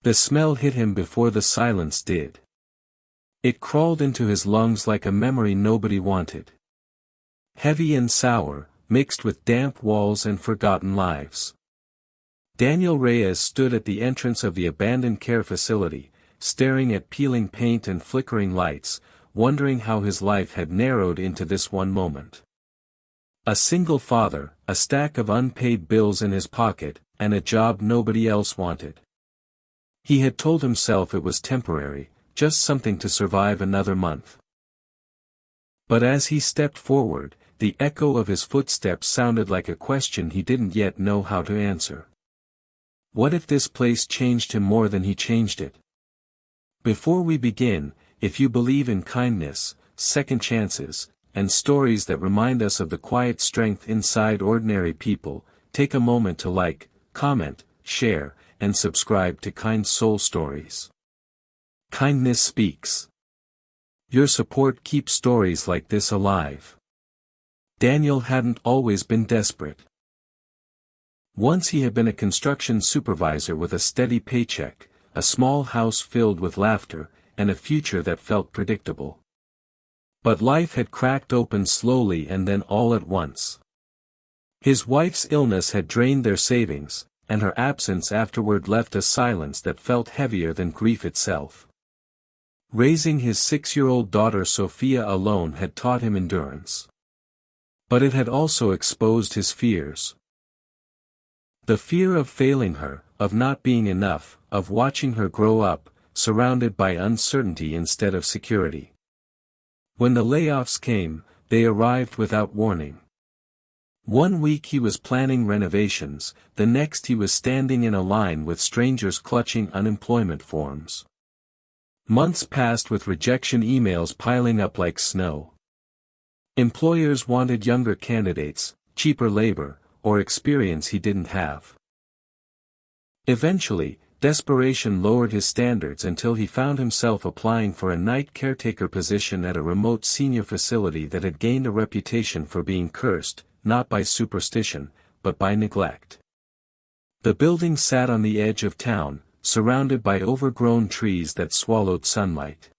The smell hit him before the silence did. It crawled into his lungs like a memory nobody wanted. Heavy and sour, mixed with damp walls and forgotten lives. Daniel Reyes stood at the entrance of the abandoned care facility, staring at peeling paint and flickering lights, wondering how his life had narrowed into this one moment. A single father, a stack of unpaid bills in his pocket, and a job nobody else wanted. He had told himself it was temporary, just something to survive another month. But as he stepped forward, the echo of his footsteps sounded like a question he didn't yet know how to answer. What if this place changed him more than he changed it? Before we begin, if you believe in kindness, second chances, and stories that remind us of the quiet strength inside ordinary people, take a moment to like, comment, share, and subscribe to Kind Soul Stories. Kindness speaks. Your support keeps stories like this alive. Daniel hadn't always been desperate. Once he had been a construction supervisor with a steady paycheck, a small house filled with laughter, and a future that felt predictable. But life had cracked open slowly and then all at once. His wife's illness had drained their savings, and her absence afterward left a silence that felt heavier than grief itself. Raising his 6-year-old daughter Sophia alone had taught him endurance. But it had also exposed his fears. The fear of failing her, of not being enough, of watching her grow up, surrounded by uncertainty instead of security. When the layoffs came, they arrived without warning. One week he was planning renovations, the next he was standing in a line with strangers clutching unemployment forms. Months passed with rejection emails piling up like snow. Employers wanted younger candidates, cheaper labor, or experience he didn't have. Eventually, desperation lowered his standards until he found himself applying for a night caretaker position at a remote senior facility that had gained a reputation for being cursed, not by superstition, but by neglect. The building sat on the edge of town, surrounded by overgrown trees that swallowed sunlight.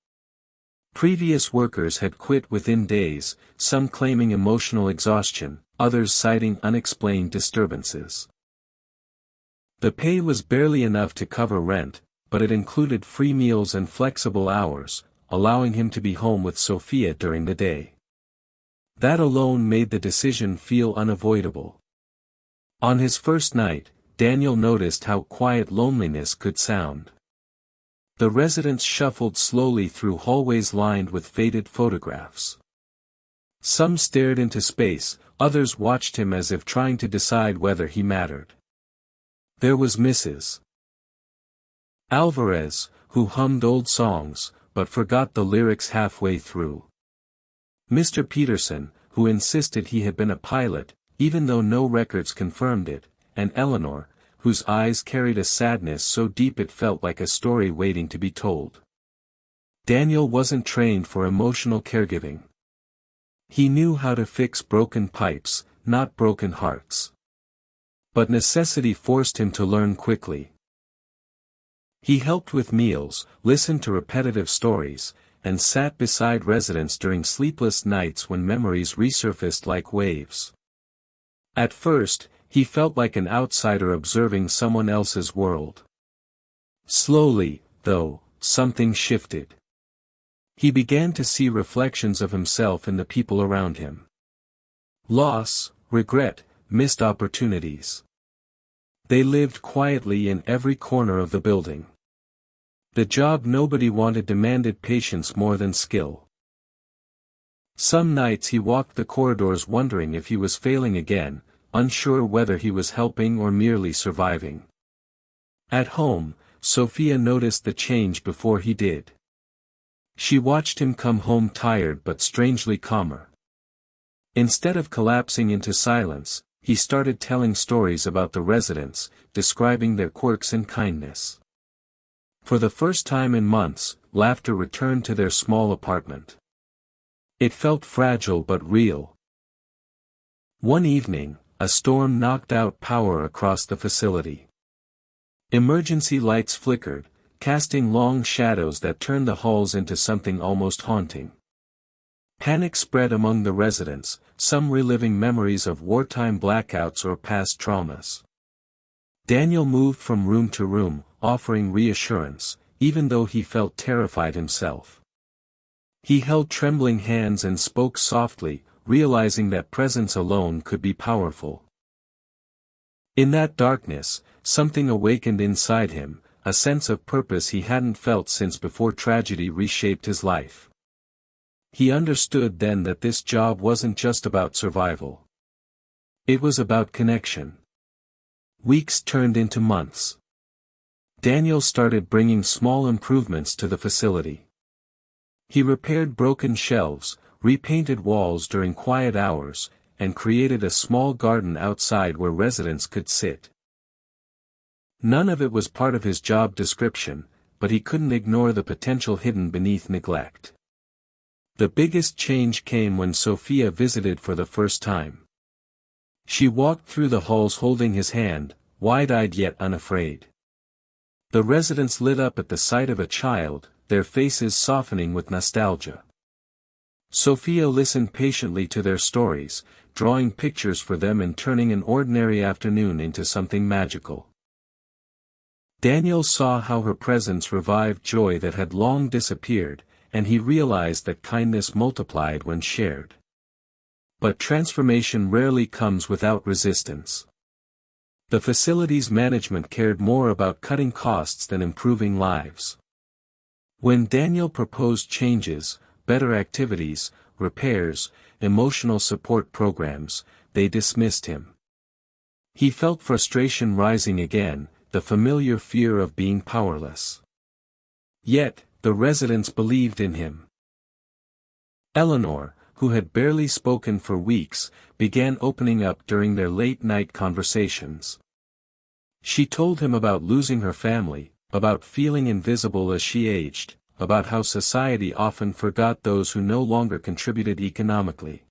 Previous workers had quit within days, some claiming emotional exhaustion, others citing unexplained disturbances. The pay was barely enough to cover rent, but it included free meals and flexible hours, allowing him to be home with Sophia during the day. That alone made the decision feel unavoidable. On his first night, Daniel noticed how quiet loneliness could sound. The residents shuffled slowly through hallways lined with faded photographs. Some stared into space, others watched him as if trying to decide whether he mattered. There was Mrs. Alvarez, who hummed old songs, but forgot the lyrics halfway through. Mr. Peterson, who insisted he had been a pilot, even though no records confirmed it, and Eleanor, whose eyes carried a sadness so deep it felt like a story waiting to be told. Daniel wasn't trained for emotional caregiving. He knew how to fix broken pipes, not broken hearts. But necessity forced him to learn quickly. He helped with meals, listened to repetitive stories, and sat beside residents during sleepless nights when memories resurfaced like waves. At first, he felt like an outsider observing someone else's world. Slowly, though, something shifted. He began to see reflections of himself in the people around him. Loss, regret, missed opportunities. They lived quietly in every corner of the building. The job nobody wanted demanded patience more than skill. Some nights he walked the corridors wondering if he was failing again, unsure whether he was helping or merely surviving. At home, Sophia noticed the change before he did. She watched him come home tired but strangely calmer. Instead of collapsing into silence, he started telling stories about the residents, describing their quirks and kindness. For the first time in months, laughter returned to their small apartment. It felt fragile but real. One evening, a storm knocked out power across the facility. Emergency lights flickered, casting long shadows that turned the halls into something almost haunting. Panic spread among the residents, some reliving memories of wartime blackouts or past traumas. Daniel moved from room to room, offering reassurance, even though he felt terrified himself. He held trembling hands and spoke softly, realizing that presence alone could be powerful. In that darkness, something awakened inside him, a sense of purpose he hadn't felt since before tragedy reshaped his life. He understood then that this job wasn't just about survival. It was about connection. Weeks turned into months. Daniel started bringing small improvements to the facility. He repaired broken shelves, repainted walls during quiet hours, and created a small garden outside where residents could sit. None of it was part of his job description, but he couldn't ignore the potential hidden beneath neglect. The biggest change came when Sophia visited for the first time. She walked through the halls holding his hand, wide-eyed yet unafraid. The residents lit up at the sight of a child, their faces softening with nostalgia. Sophia listened patiently to their stories, drawing pictures for them and turning an ordinary afternoon into something magical. Daniel saw how her presence revived joy that had long disappeared, and he realized that kindness multiplied when shared. But transformation rarely comes without resistance. The facility's management cared more about cutting costs than improving lives. When Daniel proposed changes, better activities, repairs, emotional support programs, they dismissed him. He felt frustration rising again, the familiar fear of being powerless. Yet, the residents believed in him. Eleanor, who had barely spoken for weeks, began opening up during their late-night conversations. She told him about losing her family, about feeling invisible as she aged, about how society often forgot those who no longer contributed economically.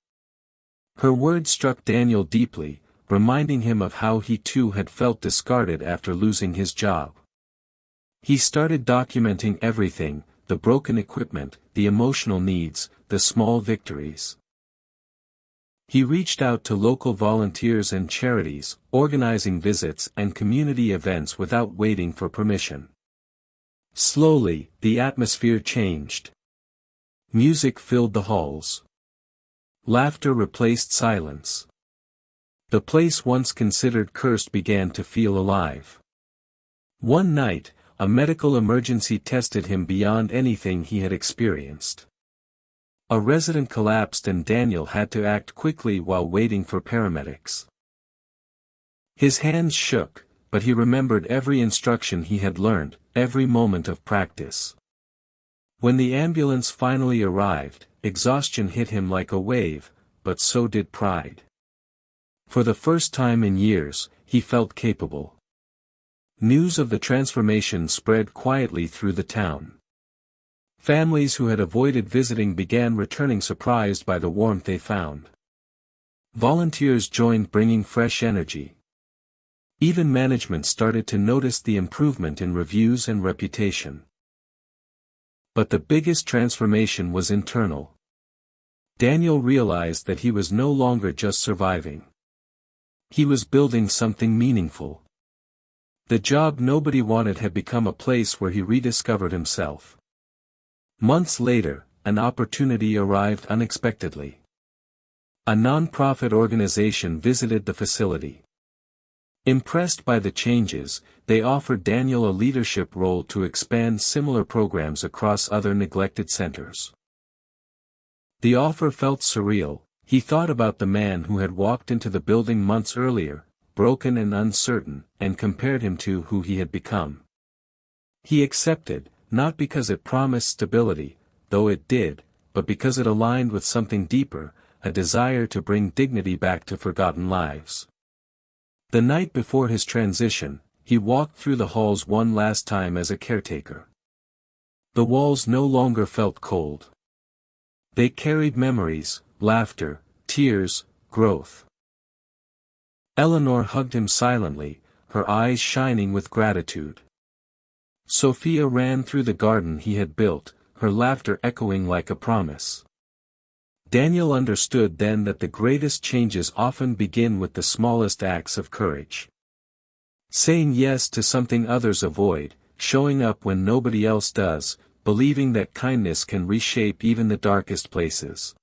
Her words struck Daniel deeply, reminding him of how he too had felt discarded after losing his job. He started documenting everything, the broken equipment, the emotional needs, the small victories. He reached out to local volunteers and charities, organizing visits and community events without waiting for permission. Slowly, the atmosphere changed. Music filled the halls. Laughter replaced silence. The place once considered cursed began to feel alive. One night, a medical emergency tested him beyond anything he had experienced. A resident collapsed and Daniel had to act quickly while waiting for paramedics. His hands shook, but he remembered every instruction he had learned, every moment of practice. When the ambulance finally arrived, exhaustion hit him like a wave, but so did pride. For the first time in years, he felt capable. News of the transformation spread quietly through the town. Families who had avoided visiting began returning surprised by the warmth they found. Volunteers joined bringing fresh energy. Even management started to notice the improvement in reviews and reputation. But the biggest transformation was internal. Daniel realized that he was no longer just surviving. He was building something meaningful. The job nobody wanted had become a place where he rediscovered himself. Months later, an opportunity arrived unexpectedly. A non-profit organization visited the facility. Impressed by the changes, they offered Daniel a leadership role to expand similar programs across other neglected centers. The offer felt surreal. He thought about the man who had walked into the building months earlier, broken and uncertain, and compared him to who he had become. He accepted, not because it promised stability, though it did, but because it aligned with something deeper, a desire to bring dignity back to forgotten lives. The night before his transition, he walked through the halls one last time as a caretaker. The walls no longer felt cold. They carried memories, laughter, tears, growth. Eleanor hugged him silently, her eyes shining with gratitude. Sophia ran through the garden he had built, her laughter echoing like a promise. Daniel understood then that the greatest changes often begin with the smallest acts of courage. Saying yes to something others avoid, showing up when nobody else does, believing that kindness can reshape even the darkest places.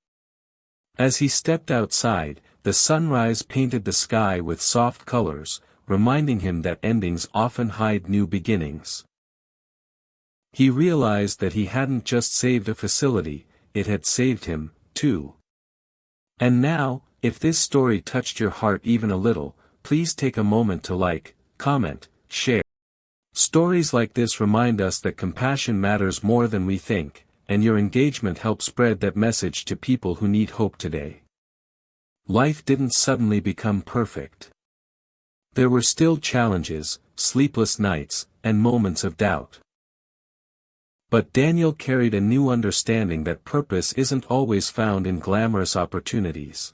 As he stepped outside, the sunrise painted the sky with soft colors, reminding him that endings often hide new beginnings. He realized that he hadn't just saved a facility, it had saved him, too. And now, if this story touched your heart even a little, please take a moment to like, comment, share. Stories like this remind us that compassion matters more than we think, and your engagement helps spread that message to people who need hope today. Life didn't suddenly become perfect. There were still challenges, sleepless nights, and moments of doubt. But Daniel carried a new understanding that purpose isn't always found in glamorous opportunities.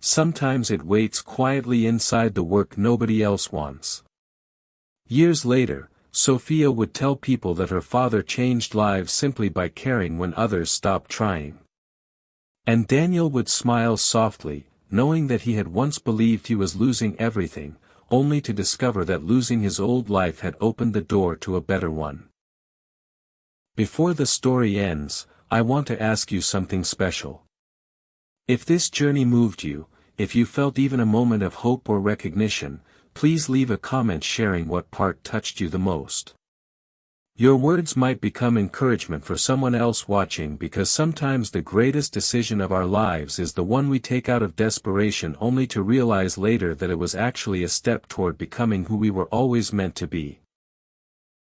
Sometimes it waits quietly inside the work nobody else wants. Years later, Sophia would tell people that her father changed lives simply by caring when others stopped trying. And Daniel would smile softly, knowing that he had once believed he was losing everything, only to discover that losing his old life had opened the door to a better one. Before the story ends, I want to ask you something special. If this journey moved you, if you felt even a moment of hope or recognition, please leave a comment sharing what part touched you the most. Your words might become encouragement for someone else watching, because sometimes the greatest decision of our lives is the one we take out of desperation only to realize later that it was actually a step toward becoming who we were always meant to be.